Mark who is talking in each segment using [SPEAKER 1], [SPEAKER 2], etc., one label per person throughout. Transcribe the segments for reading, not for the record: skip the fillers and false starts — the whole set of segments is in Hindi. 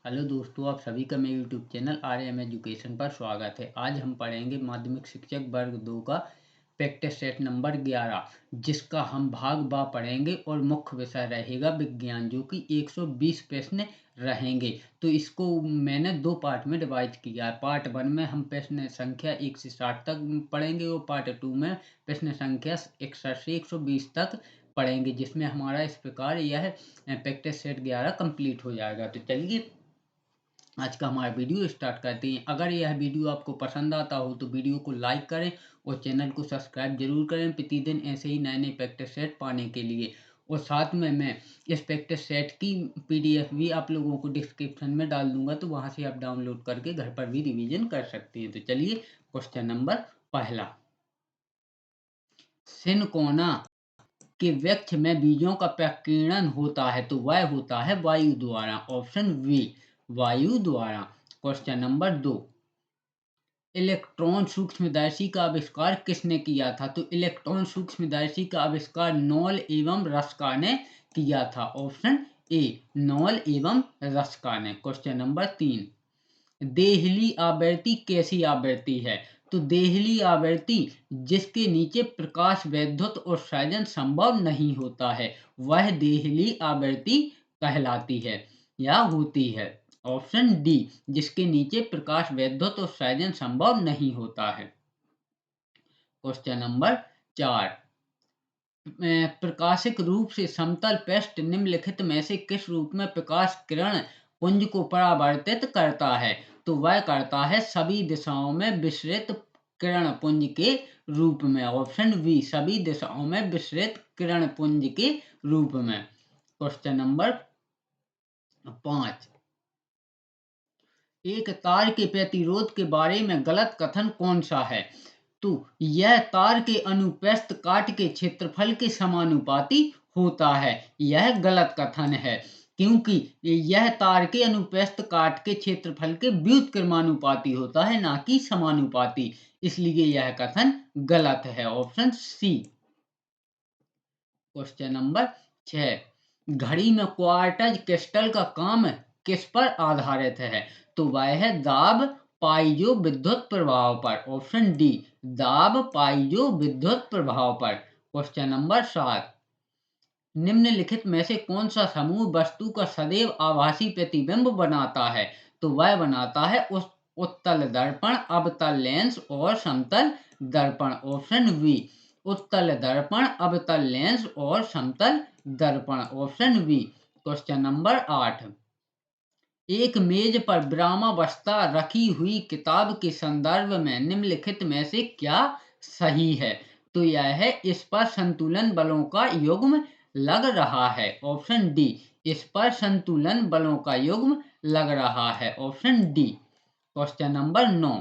[SPEAKER 1] हेलो दोस्तों, आप सभी का मेरे यूट्यूब चैनल आरएम एजुकेशन पर स्वागत है। आज हम पढ़ेंगे माध्यमिक शिक्षक वर्ग 2 का प्रैक्टिस सेट नंबर 11, जिसका हम भाग बा पढ़ेंगे और मुख्य विषय रहेगा विज्ञान, जो कि 120 प्रश्न रहेंगे। तो इसको मैंने 2 पार्ट में डिवाइड किया है। पार्ट 1 में हम प्रश्न संख्या 1 से 60 तक पढ़ेंगे और पार्ट 2 में प्रश्न संख्या 61 से 120 तक पढ़ेंगे, जिसमें हमारा इस प्रकार यह प्रैक्टिस सेट 11 कंप्लीट हो जाएगा। तो चलिए आज का हमारा वीडियो स्टार्ट करते हैं। अगर यह वीडियो आपको पसंद आता हो तो वीडियो को लाइक करें और चैनल को सब्सक्राइब जरूर करें प्रतिदिन ऐसे ही नए नए प्रैक्टिस सेट पाने के लिए। और साथ में मैं इस प्रैक्टिस सेट की पीडीएफ भी आप लोगों को डिस्क्रिप्शन में डाल दूंगा, तो वहां से आप डाउनलोड करके घर पर भी रिवीजन कर सकते हैं। तो चलिए क्वेश्चन नंबर पहला, सिनकोना के वृक्ष में बीजों का प्रकीर्णन होता है तो वह होता है वायु द्वारा। ऑप्शन बी, वायु द्वारा। क्वेश्चन नंबर 2, इलेक्ट्रॉन सूक्ष्मदर्शी का आविष्कार किसने किया था? तो इलेक्ट्रॉन सूक्ष्मदर्शी का आविष्कार नॉल एवं रस्का ने किया था। ऑप्शन ए, नॉल एवं रस्का ने। क्वेश्चन नंबर 3, देहली आवृत्ति कैसी आवृत्ति है? तो देहली आवृत्ति जिसके नीचे प्रकाश, वैद्युत और उत्सर्जन संभव नहीं होता है, वह देहली आवृत्ति कहलाती है या होती है। ऑप्शन डी, जिसके नीचे प्रकाश, वैद्युत और उत्सर्जन संभव नहीं होता है। क्वेश्चन नंबर 4, प्रकाशिक रूप से समतल पृष्ठ निम्नलिखित में से किस रूप में प्रकाश किरण पुंज को परावर्तित करता है? तो वह करता है सभी दिशाओं में विसरित किरण पुंज के रूप में। ऑप्शन बी, सभी दिशाओं में विसरित किरण पुंज के रूप में। क्वेश्चन नंबर 5, एक तार के प्रतिरोध के बारे में गलत कथन कौन सा है? तो यह तार के अनुप्रस्थ काट के क्षेत्रफल के समानुपाती होता है। यह गलत कथन है, क्योंकि यह तार के अनुप्रस्थ काट के क्षेत्रफल के व्युत्क्रमानुपाती होता है, ना कि समानुपाती। इसलिए यह कथन गलत है। Option C. क्वेश्चन नंबर 6, घड़ी में क्वार्टज क्रिस्टल का काम किस पर आधारित है? तो वह है दाब, पाइजो विद्युत प्रभाव पर। ऑप्शन डी, दाब, पाइजो विद्युत प्रभाव पर। क्वेश्चन नंबर 7, निम्नलिखित में से कौन सा समूह वस्तु का सदैव आभासी प्रतिबिंब बनाता है? तो वह बनाता है उस उत्तल दर्पण, अवतल लेंस और समतल दर्पण। ऑप्शन बी, उत्तल दर्पण, अवतल लेंस और समतल दर्पण। Option B. क्वेश्चन नंबर 8, एक मेज पर विरामावस्था रखी हुई किताब के संदर्भ में निम्नलिखित में से क्या सही है? तो यह है, इस पर संतुलन बलों का युग्म लग रहा है। ऑप्शन डी, इस पर संतुलन बलों का युग्म लग रहा है। Option D. क्वेश्चन नंबर 9,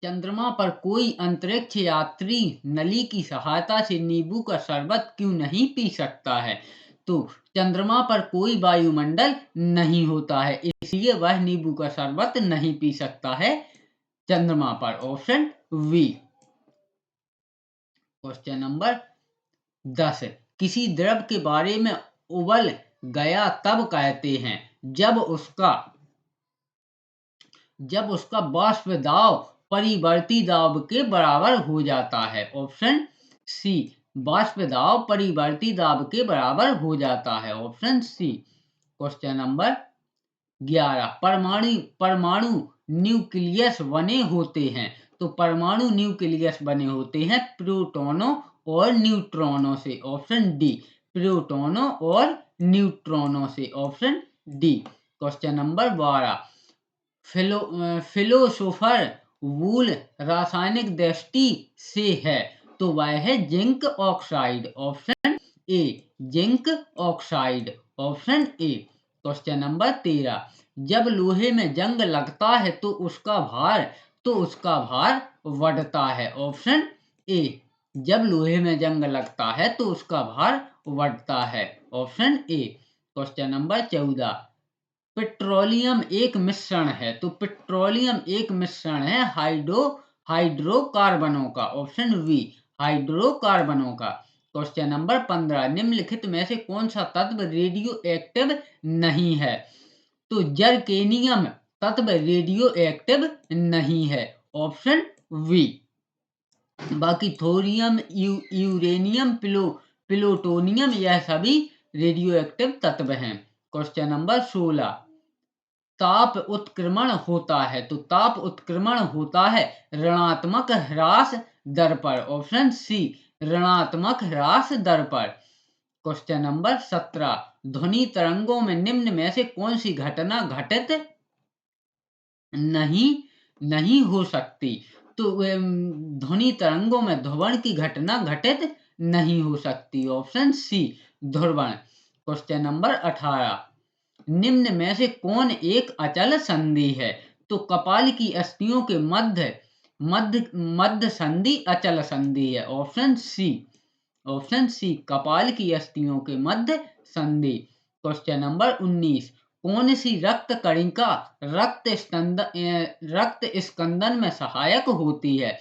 [SPEAKER 1] चंद्रमा पर कोई अंतरिक्ष यात्री नली की सहायता से नींबू का शरबत क्यों नहीं पी सकता है? तो चंद्रमा पर कोई वायुमंडल नहीं होता है, इसलिए वह नींबू का शरबत नहीं पी सकता है चंद्रमा पर। Option B. क्वेश्चन नंबर 10, किसी द्रव के बारे में उबल गया तब कहते हैं जब उसका वाष्प दाब परिवर्ती दाब के बराबर हो जाता है। ऑप्शन सी, वाष्प दाब परिवर्ती दाब के बराबर हो जाता है। Option C. क्वेश्चन नंबर 11, परमाणु न्यूक्लियस बने होते हैं। तो परमाणु न्यूक्लियस बने होते हैं प्रोटॉनों और न्यूट्रॉनों से। ऑप्शन डी, प्रोटॉनों और न्यूट्रॉनों से। Option D. Question number 12, philosopher wool रासायनिक दृष्टि से है तो वह है zinc oxide. Option A, zinc oxide. Option A. Question number 13, जब लोहे में जंग लगता है तो उसका भार बढ़ता है। ऑप्शन ए, जब लोहे में जंग लगता है तो उसका भार बढ़ता है। Option A. Question number 14, petroleum एक मिश्रण है। तो पेट्रोलियम एक मिश्रण है हाइड्रोकार्बनों का। ऑप्शन बी, हाइड्रोकार्बनों का। क्वेश्चन नंबर 15, निम्नलिखित में से कौन सा तत्व रेडियो एक्टिव नहीं है? तो जर्केनियम तत्व रेडियो एक्टिव नहीं है, ऑप्शन बी। बाकी थोरियम, यूरेनियम, प्लूटोनियम, यह सभी रेडियो एक्टिव तत्व हैं। क्वेश्चन नंबर 16, ताप उत्क्रमण होता है, तो ताप उत्क्रमण होता है ऋणात्मक ह्रास दर पर, ऑप्शन सी, ऋणात्मक ह्रास दर पर। क्वेश्चन नंबर 17, ध्वनि तरंगों में निम्न में से कौन सी घटना घटित नहीं हो सकती? तो ध्वनि तरंगों में ध्रुवण की घटना घटित नहीं हो सकती, ऑप्शन सी, ध्रुवण। क्वेश्चन नंबर 18, निम्न में से कौन एक अचल संधि है? तो कपाल की अस्थियों के मध्य मध्य मध्य संधि अचल संधि है, ऑप्शन सी, ऑप्शन सी, कपाल की अस्थियों के मध्य संधि। क्वेश्चन नंबर 19, कौन सी रक्त कणिका रक्त स्कंदन में सहायक होती है?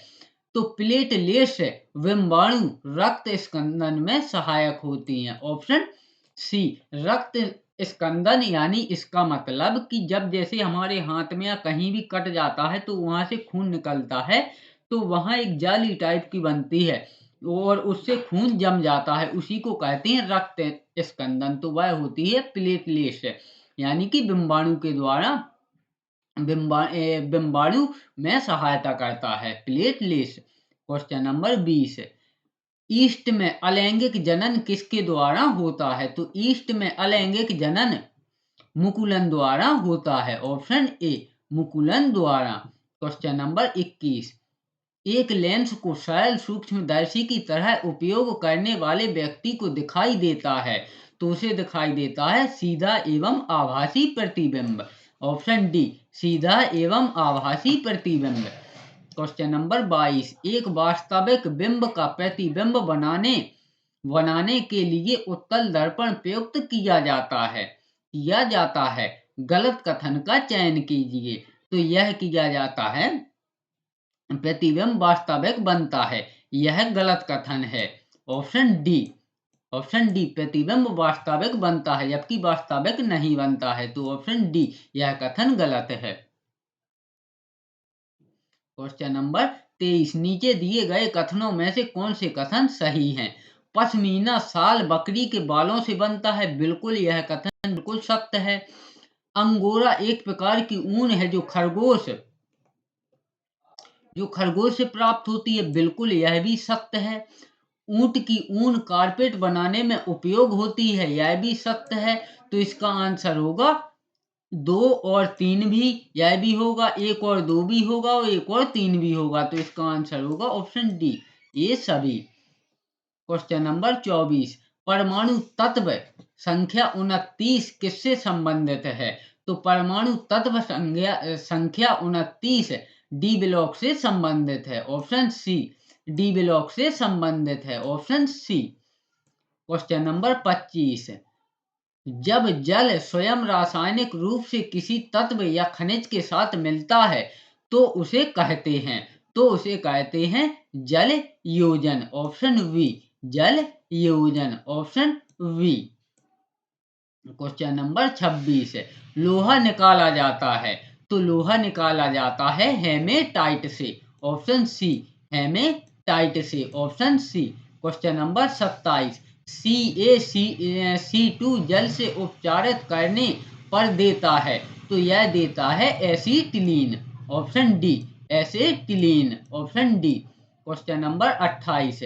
[SPEAKER 1] तो प्लेटलेट्स विम्बाणु रक्त स्कंदन में सहायक होती हैं, ऑप्शन सी, रक्त स्कंदन। यानी इसका मतलब कि जब जैसे हमारे हाथ में या कहीं भी कट जाता है तो वहां से खून निकलता है, तो वहां एक जाली टाइप की बनती है और उससे खून जम जाता है, उसी को कहते हैं रक्त स्कंदन। तो वह होती है प्लेटलेट्स, यानी कि बिम्बाणु के द्वारा बिम्बाणु में सहायता करता है, प्लेटलेट्स। क्वेश्चन नंबर 20, ईस्ट में अलैंगिक जनन किसके द्वारा होता है? तो ईस्ट में अलैंगिक जनन मुकुलन द्वारा होता है, ऑप्शन ए, मुकुलन द्वारा। क्वेश्चन नंबर 21, एक लेंस को सरल सूक्ष्मदर्शी की तरह उपयोग करने वाले व्यक्ति को दिखाई देता है, तो उसे दिखाई देता है सीधा एवं आभासी प्रतिबिंब, ऑप्शन डी, सीधा एवं आभासी प्रतिबिंब। क्वेश्चन नंबर 22, एक वास्तविक बिंब का प्रतिबिंब बनाने के लिए उत्तल दर्पण प्रयुक्त किया जाता है, गलत कथन का चयन कीजिए। तो यह किया जाता है, प्रतिबिंब वास्तविक बनता है, यह गलत कथन है, ऑप्शन डी, ऑप्शन डी, प्रतिबिंब वास्तविक बनता है जबकि वास्तविक नहीं बनता है, तो ऑप्शन डी, यह कथन गलत है। क्वेश्चन नंबर 23, नीचे दिए गए कथनों में से कौन से कथन सही हैं? पश्मीना शाल बकरी के बालों से बनता है, बिल्कुल यह कथन बिल्कुल सत्य है। अंगोरा एक प्रकार की ऊन है जो खरगोश से प्राप्त होती है, बिल्कुल यह भी सत्य है। ऊंट की ऊन कारपेट बनाने में उपयोग होती है, यह भी सत्य है। तो इसका आंसर होगा 2 और 3 भी, यह भी होगा, 1 और 2 भी होगा और 1 और 3 भी होगा। तो इसका आंसर होगा ऑप्शन डी, ये सभी। क्वेश्चन नंबर 24, परमाणु तत्व संख्या 29 किससे संबंधित है? तो परमाणु तत्व संख्या 29 डी ब्लॉक से संबंधित है, ऑप्शन सी, डी ब्लॉक से संबंधित है, ऑप्शन सी। क्वेश्चन नंबर 25, जब जल स्वयं रासायनिक रूप से किसी तत्व या खनिज के साथ मिलता है तो उसे कहते हैं जल योजन, ऑप्शन वी, जल योजन, ऑप्शन वी। क्वेश्चन नंबर 26, लोहा निकाला जाता है, तो लोहा निकाला जाता है हेमेटाइट से, ऑप्शन सी, हेमेटाइट से, option C. Question number 27, CaC2 जल से उपचारित करने पर देता है, तो यह देता है acetylene, option D, acetylene, option D. Question number 28,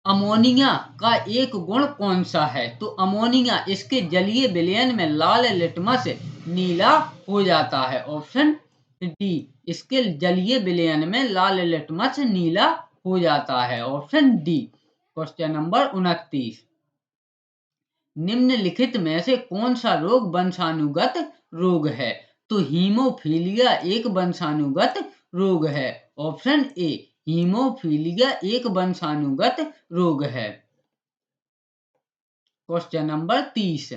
[SPEAKER 1] ammonia का एक गुण कौन सा है? तो अमोनिया इसके जलीय विलयन में लाल लिटमस नीला हो जाता है, ऑप्शन डी, इसके जलीय विलयन में लाल लिटमस नीला हो जाता है, ऑप्शन डी। क्वेश्चन नंबर 29, निम्नलिखित में से कौन सा रोग वंशानुगत रोग है? तो हीमोफीलिया एक वंशानुगत रोग है, ऑप्शन ए, हीमोफीलिया एक वंशानुगत रोग है। क्वेश्चन नंबर 30,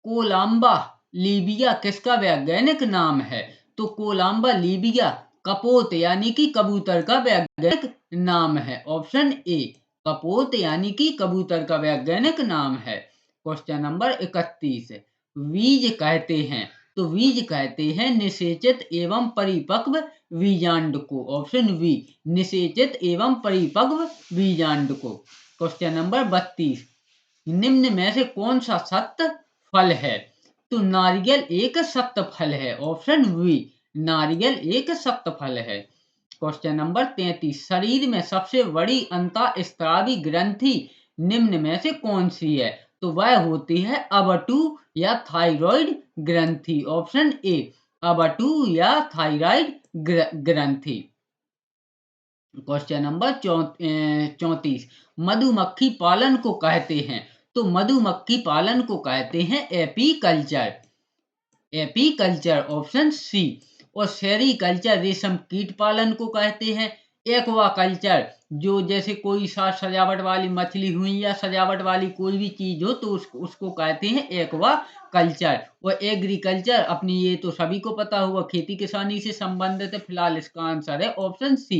[SPEAKER 1] कोलाम्बा लीबिया किसका वैज्ञानिक नाम है? तो कोलाम्बा लीबिया कपोत यानी कि कबूतर का वैज्ञानिक नाम है? ऑप्शन ए कपोत यानी कि कबूतर का वैज्ञानिक नाम है। क्वेश्चन नंबर 31 बीज कहते हैं, तो बीज कहते हैं निषेचित एवं परिपक्व बीजांड को। ऑप्शन बी निषेचित एवं परिपक्व बीजांड को। क्वेश्चन नंबर 32 निम्न में से कौन सा सत्य फल है? तो नारियल एक सख्त फल है। ऑप्शन बी नारियल एक सख्त फल है। क्वेश्चन नंबर 33 शरीर में सबसे बड़ी अंतःस्रावी ग्रंथि निम्न में से कौन सी है? तो वह होती है अबटू या थायराइड ग्रंथि। ऑप्शन ए अबटू या थायराइड ग्रंथि। क्वेश्चन नंबर 34 मधुमक्खी पालन को कहते हैं, तो मधुमक्खी पालन को कहते हैं एपीकल्चर। Apiculture option C. और सेरीकल्चर रेशम कीट पालन को कहते हैं। एक्वाकल्चर जो जैसे कोई सजावट वाली मछली हुई या सजावट वाली कोई भी चीज हो तो उसको कहते हैं एक्वा कल्चर। और एग्रीकल्चर अपनी ये तो सभी को पता होगा खेती किसानी से संबंधित है। फिलहाल इसका आंसर है ऑप्शन सी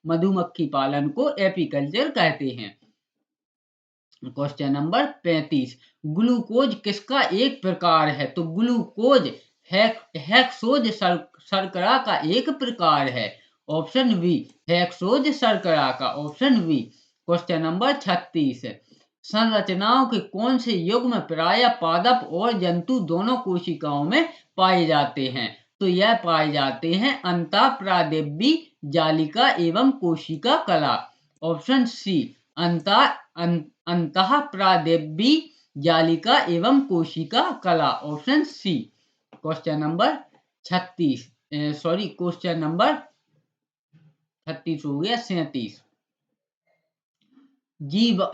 [SPEAKER 1] मधुमक्खी पालन को एपीकल्चर कहते हैं। क्वेश्चन नंबर 35 ग्लूकोज किसका एक प्रकार है? तो ग्लूकोज हेक्सोज शर्करा का एक प्रकार है। ऑप्शन बी हेक्सोज शर्करा का। Option B. क्वेश्चन नंबर 36 संरचनाओं के कौन से युग्म प्राय पादप और जंतु दोनों कोशिकाओं में पाए जाते हैं? तो यह पाए जाते हैं अंतःप्रादेवी जालिका एवं कोशिका कला। ऑप्शन सी अंतःप्रादेवी जालिका एवं कोशिका कला। Option C. Question number 36 question number 36 हो गया 37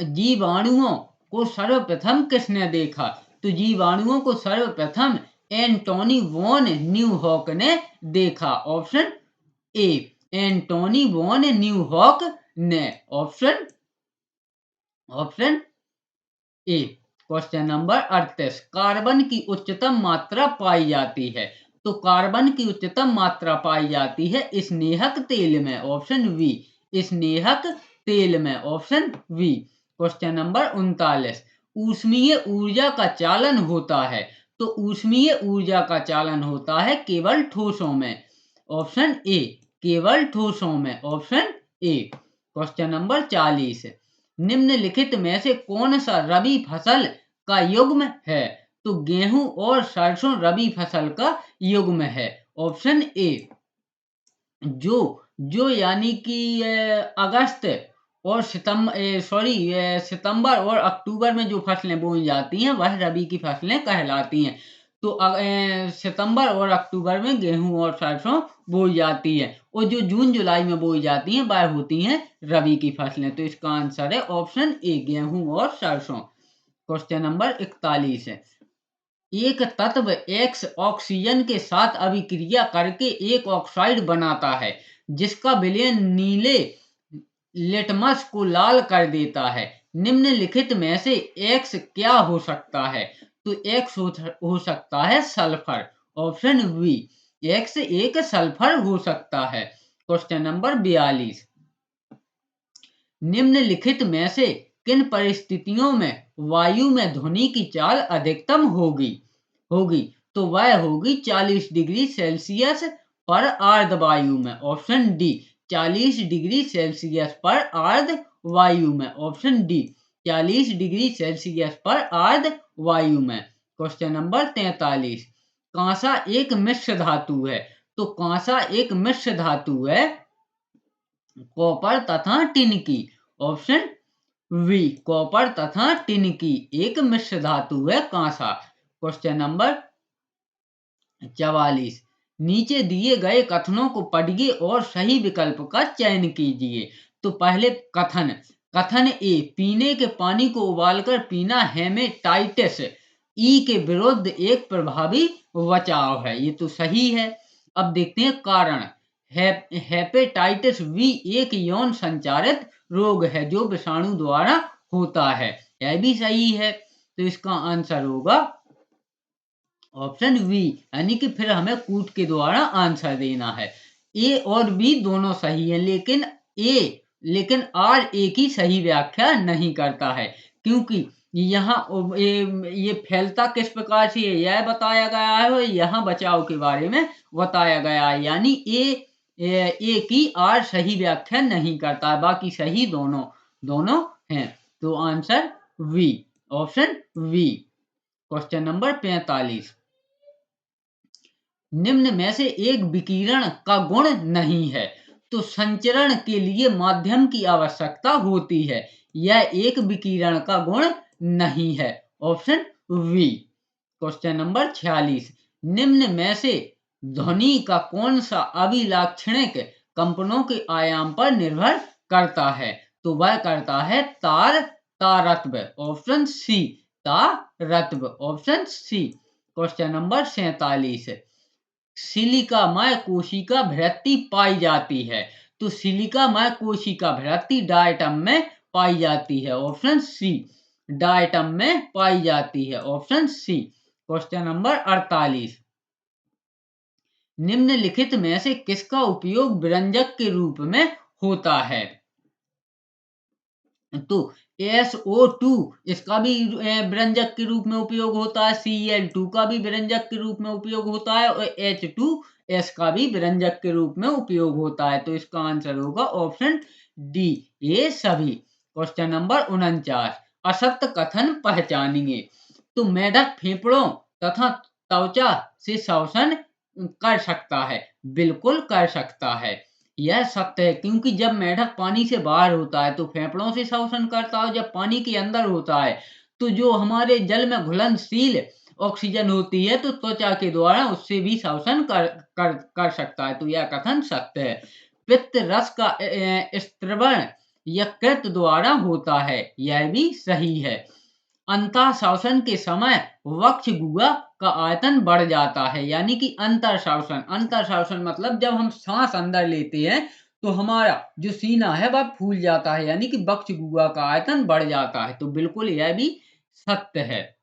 [SPEAKER 1] जीवाणुओं को सर्वप्रथम किसने देखा? तो जीवाणुओं को सर्वप्रथम एंटोनी वॉन न्यूहॉक ने देखा। ऑप्शन ए एंटोनी वॉन न्यूहॉक ने। Option A. Question number 38 carbon की उच्चतम मात्रा पाई जाती है, तो कार्बन की उच्चतम मात्रा पाई जाती है स्नेहक तेल में। ऑप्शन बी स्नेहक तेल में। Option B. क्वेश्चन नंबर 39 ऊष्मीय ऊर्जा का चालन होता है, तो ऊष्मीय ऊर्जा का चालन होता है केवल ठोसों में। ऑप्शन ए केवल ठोसों में। Option A. क्वेश्चन नंबर 40 निम्नलिखित में से कौन सा रबी फसल का युग्म है? तो गेहूं और सरसों रबी फसल का युग्म है। ऑप्शन ए जो यानी कि अगस्त और सितंबर और अक्टूबर में जो फसलें बोई जाती हैं वह रबी की फसलें कहलाती हैं। तो सितंबर और अक्टूबर में गेहूं और सरसों बोई जाती है और जो जून जुलाई में बोई जाती हैं वह होती हैं रबी की फसलें। तो इसका आंसर है ऑप्शन ए गेहूं और सरसों। क्वेश्चन नंबर 41 है एक तत्व एक्स ऑक्सीजन के साथ अभिक्रिया करके एक ऑक्साइड बनाता है जिसका विलयन नीले लिटमस को लाल कर देता है। निम्नलिखित में से एक्स क्या हो सकता है? तो एक्स हो सकता है सल्फर। ऑप्शन बी एक्स एक सल्फर हो सकता है। क्वेश्चन नंबर 42 निम्नलिखित में से किन परिस्थितियों में वायु में ध्वनि की चाल अधिकतम होगी? तो वह होगी 40 डिग्री सेल्सियस पर आर्द्र वायु में। ऑप्शन डी 40 डिग्री सेल्सियस पर आर्द्र वायु में। ऑप्शन डी 40 डिग्री सेल्सियस पर आर्द्र वायु में। क्वेश्चन नंबर 43 कांसा एक मिश्र धातु है, तो कांसा एक मिश्र धातु है कॉपर तथा टिन की। ऑप्शन वी कॉपर तथा टिन की एक मिश्र धातु है कांसा। क्वेश्चन नंबर 44 नीचे दिए गए कथनों को पढ़िए और सही विकल्प का चयन कीजिए। तो पहले कथन ए पीने के पानी को उबालकर पीना हेमेटाइटिस ई के विरुद्ध एक प्रभावी बचाव है। ये तो सही है। अब देखते हैं कारण हेपेटाइटिस बी एक यौन संचारित रोग है जो विषाणु द्वारा होता है। यह भी सही है। तो इसका आंसर होगा ऑप्शन बी यानी कि फिर हमें कूट के द्वारा आंसर देना है। ए और बी दोनों सही है, लेकिन आर ए की सही व्याख्या नहीं करता है, क्योंकि यहाँ ये फैलता किस प्रकार से यह बताया गया है और यहाँ बचाव के बारे में बताया गया है, यानी ए की आर सही व्याख्या नहीं करता है, बाकी सही दोनों दोनों हैं। तो answer B, option B. Question number 45, निम्न में से एक विकिरण का गुण नहीं है तो संचरण के लिए माध्यम की आवश्यकता होती है, यह एक विकिरण का गुण नहीं है, ऑप्शन वी। क्वेश्चन नंबर 46, निम्न में से ध्वनि का कौन सा अभिलाक्षणिक कंपनों के आयाम पर निर्भर करता है, तो वह करता है तारत्व, ऑप्शन सी, तारत्व, ऑप्शन सी। क्वेश्चन नंबर 47, सिलिकामय कोशिका भृत्ति पाई जाती है, तो सिलिकामय कोशिका भृत्ति डायटम में पाई जाती है, ऑप्शन सी, डायटम में पाई जाती है, ऑप्शन सी। क्वेश्चन नंबर 48, निम्नलिखित में से किसका उपयोग व्यंजक के रूप में होता है, तो SO2 इसका भी व्यंजक के रूप में उपयोग होता है, Cl2 का भी व्यंजक के रूप में उपयोग होता है और H2S का भी व्यंजक के रूप में उपयोग होता है, तो इसका आंसर होगा ऑप्शन डी, ये सभी। क्वेश्चन नंबर 49, असत्य कथन पहचानिए, तो मेढक फेफड़ों तथा त्वचा से श्वसन कर सकता है, बिल्कुल कर सकता है, यह सत्य है, क्योंकि जब मेढक पानी से बाहर होता है तो फेफड़ों से श्वसन करता है, जब पानी के अंदर होता है तो जो हमारे जल में घुलनशील ऑक्सीजन होती है तो त्वचा के द्वारा उससे भी श्वसन कर सकता है, तो यह कथन सत्य है। पित्त रस का स्त्रवण यकृत द्वारा होता है, यह भी सही है। अंतः श्वसन के समय वक्ष गुहा का आयतन बढ़ जाता है, यानी कि अंतर श्वसन मतलब जब हम सांस अंदर लेते हैं तो हमारा जो सीना है वह फूल जाता है, यानी कि वक्ष गुहा का आयतन बढ़ जाता है, तो बिल्कुल यह भी सत्य है।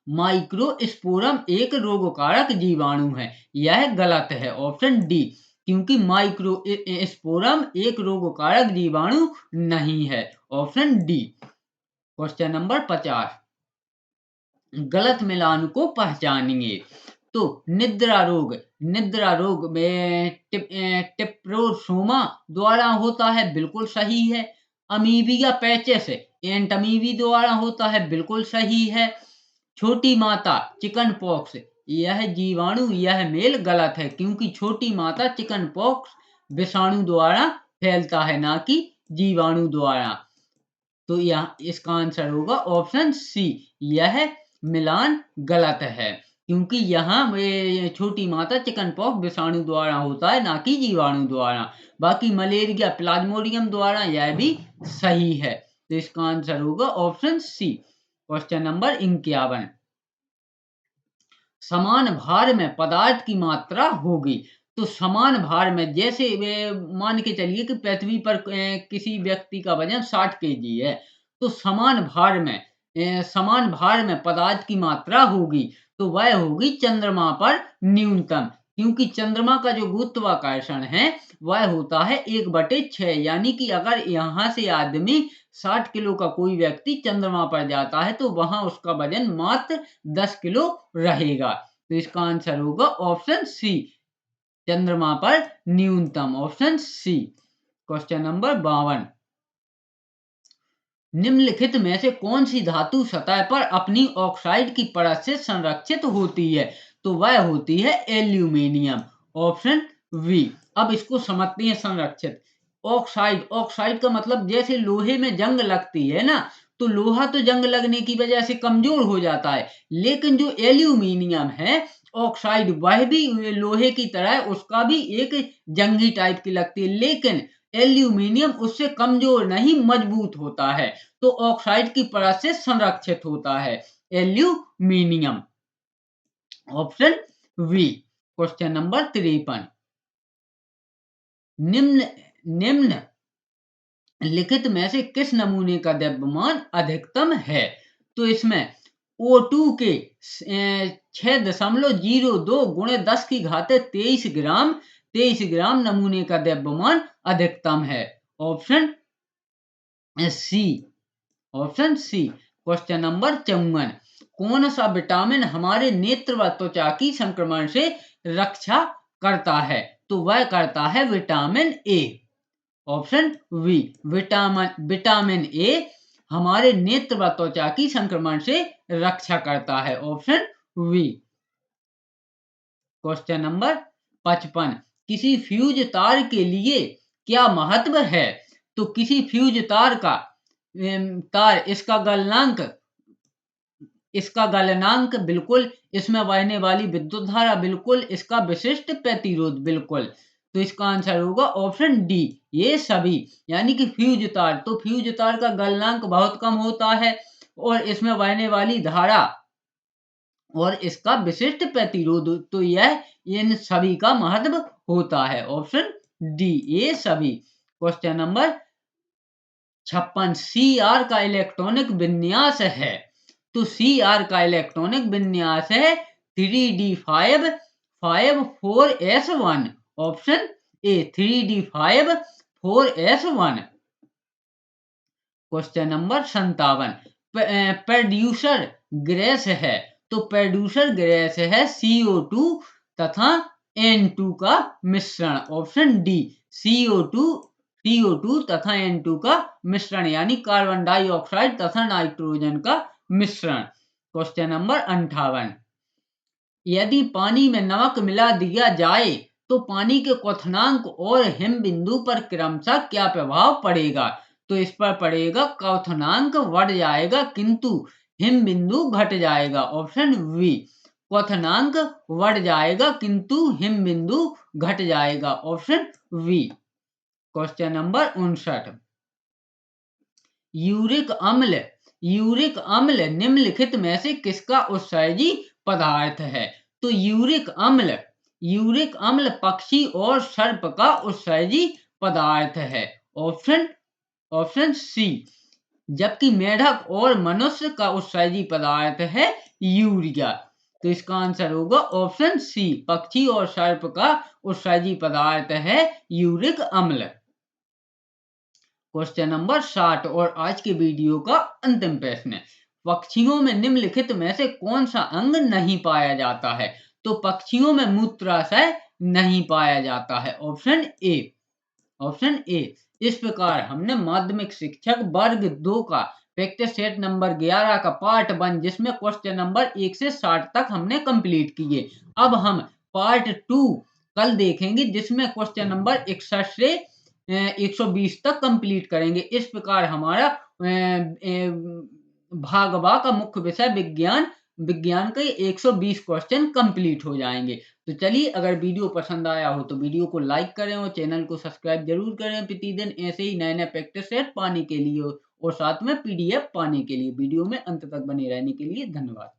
[SPEAKER 1] माइक्रोस्पोरम एक रोगकारक जीवाणु है, यह गलत है, ऑप्शन डी, क्योंकि माइक्रोस्पोरम एक रोगकारक जीवाणु नहीं है, ऑप्शन डी। क्वेश्चन नंबर 50, गलत मिलान को पहचानिए, तो निद्रा रोग में टिप्रोसोमा द्वारा होता है, बिल्कुल सही है। अमीबिया पैचेस एंटमीबी द्वारा होता है, बिल्कुल सही है। छोटी माता चिकन पॉक्स, यह जीवाणु यह मेल गलत है, क्योंकि छोटी माता चिकन पॉक्स विषाणु द्वारा फैलता है, ना कि जीवाणु द्वारा, तो यहाँ इसका आंसर होगा ऑप्शन सी, यह मिलान गलत है, क्योंकि यहाँ छोटी माता चिकन पॉक्स विषाणु द्वारा होता है, ना कि जीवाणु द्वारा, बाकी मलेरिया प्लाज्मोडियम द्वारा, यह भी सही है, तो इसका आंसर होगा ऑप्शन सी। क्वेश्चन नंबर 51, समान भार में पदार्थ की मात्रा होगी, तो समान भार में जैसे मान के चलिए कि पृथ्वी पर किसी व्यक्ति का वजन 60 केजी है, तो समान भार में पदार्थ की मात्रा होगी, तो वह होगी चंद्रमा पर न्यूनतम, क्योंकि चंद्रमा का जो गुरुत्वाकर्षण है वह होता है 1/6, यानी कि अगर यहाँ से आदमी 60 किलो का कोई व्यक्ति चंद्रमा पर जाता है तो वहां उसका वजन मात्र 10 किलो रहेगा, तो इसका आंसर होगा ऑप्शन सी, चंद्रमा पर न्यूनतम, ऑप्शन सी। क्वेश्चन नंबर 52, निम्नलिखित में से कौन सी धातु सतह पर अपनी ऑक्साइड की परत से संरक्षित होती है, तो वह होती है एल्यूमिनियम, ऑप्शन वी। अब इसको समझते हैं, संरक्षित ऑक्साइड का मतलब जैसे लोहे में जंग लगती है ना, तो लोहा तो जंग लगने की वजह से कमजोर हो जाता है, लेकिन जो एल्यूमिनियम है ऑक्साइड वह भी लोहे की तरह उसका भी एक जंगी टाइप की लगती है, लेकिन एल्यूमिनियम उससे कमजोर नहीं मजबूत होता है, तो ऑक्साइड की परत से संरक्षित होता है aluminium, option B. Question number 53, निम्न लिखित में से किस नमूने का द्रव्यमान अधिकतम है, तो इसमें O2 के 6.02 × 10⁻23 ग्राम 23 ग्राम नमूने का द्रव्यमान अधिकतम है। Option C. Option C. Question number 54, कौन सा विटामिन हमारे नेत्र व त्वचा की संक्रमण से रक्षा करता है? तो वह करता है vitamin A. Option B. Vitamin A हमारे नेत्र व त्वचा की संक्रमण से रक्षा करता है। Option B. क्वेश्चन नंबर 55, किसी फ्यूज तार के लिए क्या महत्व है? तो किसी फ्यूज तार का इसका गलनांक बिल्कुल, इसमें बहने वाली विद्युत धारा बिल्कुल, इसका विशिष्ट प्रतिरोध बिल्कुल। तो इसका आंसर होगा ऑप्शन डी, ये सभी। यानी कि फ्यूज तार, तो फ्यूज तार का गलनांक बहुत कम होता है और इसमें बहने वाली धारा और इसका विशिष्ट प्रतिरोध, तो यह इन सभी का महत्व होता है। ऑप्शन डी, ये सभी। क्वेश्चन नंबर 56, सीआर का इलेक्ट्रॉनिक विन्यास है? तो सीआर का इलेक्ट्रॉनिक विन्यास है 3d5 5 4s1। Option A 3d5 4s1। Question number 57, producer gas है? तो प्रोड्यूसर गैस है CO2 तथा N2 का मिश्रण। ऑप्शन डी, CO2 तथा N2 का मिश्रण, यानी कार्बन डाइऑक्साइड तथा नाइट्रोजन का मिश्रण। क्वेश्चन नंबर 58, यदि पानी में नमक मिला दिया जाए तो पानी के क्वथनांक और हिम बिंदु पर क्रमशः क्या प्रभाव पड़ेगा? तो इस पर पड़ेगा, क्वथनांक बढ़ जाएगा किंतु हिम बिंदु घट जाएगा। Option B. क्वथनांक बढ़ जाएगा किंतु हिम बिंदु घट जाएगा। Option B. Question number 59, uric अम्ल निम्नलिखित में से किसका उत्सर्जी पदार्थ है? तो यूरिक अम्ल पक्षी और सर्प का उत्सर्जी पदार्थ है। Option C. जबकि मेढक और मनुष्य का उत्सर्जी पदार्थ है यूरिया। तो इसका आंसर होगा ऑप्शन सी, पक्षी और सर्प का उत्सर्जी पदार्थ है यूरिक अम्ल। क्वेश्चन नंबर 60 और आज के वीडियो का अंतिम प्रश्न, पक्षियों में निम्नलिखित में से कौन सा अंग नहीं पाया जाता है? तो पक्षियों में मूत्राशय नहीं पाया जाता है। Option A. इस प्रकार हमने माध्यमिक शिक्षक वर्ग 2 का प्रैक्टिस सेट नंबर 11 का पार्ट 1, जिसमें क्वेश्चन नंबर 1 से 60 तक हमने कंप्लीट किए। अब हम पार्ट 2 कल देखेंगे, जिसमें क्वेश्चन नंबर 61 से 120 तक कंप्लीट करेंगे। इस प्रकार हमारा भाग बा का मुख्य विषय विज्ञान के 120 क्वेश्चन कंप्लीट हो जाएंगे। तो चलिए, अगर वीडियो पसंद आया हो तो वीडियो को लाइक करें और चैनल को सब्सक्राइब जरूर करें प्रतिदिन ऐसे ही नए नए प्रैक्टिस सेट पाने के लिए और साथ में PDF पाने के लिए। वीडियो में अंत तक बने रहने के लिए धन्यवाद।